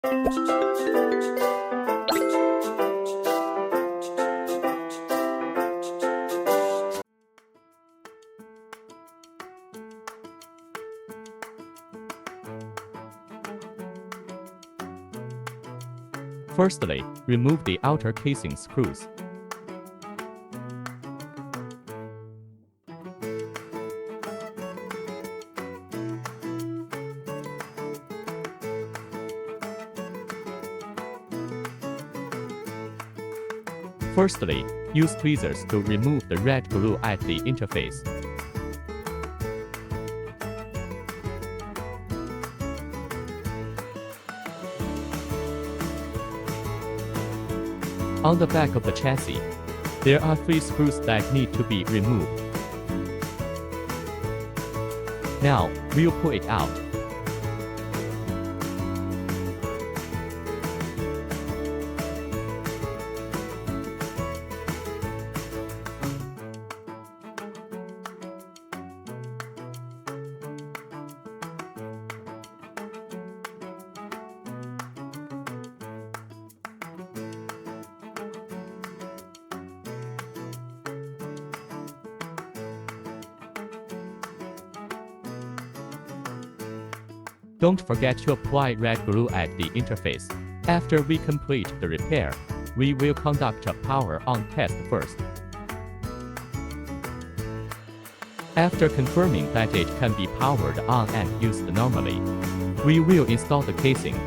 Firstly, remove the outer casing screws. Firstly, use tweezers to remove the red glue at the interface. On the back of the chassis, there are 3 screws that need to be removed. Now, we'll pull it out. Don't forget to apply red glue at the interface. After we complete the repair, we will conduct a power-on test first. After confirming that it can be powered on and used normally, we will install the casing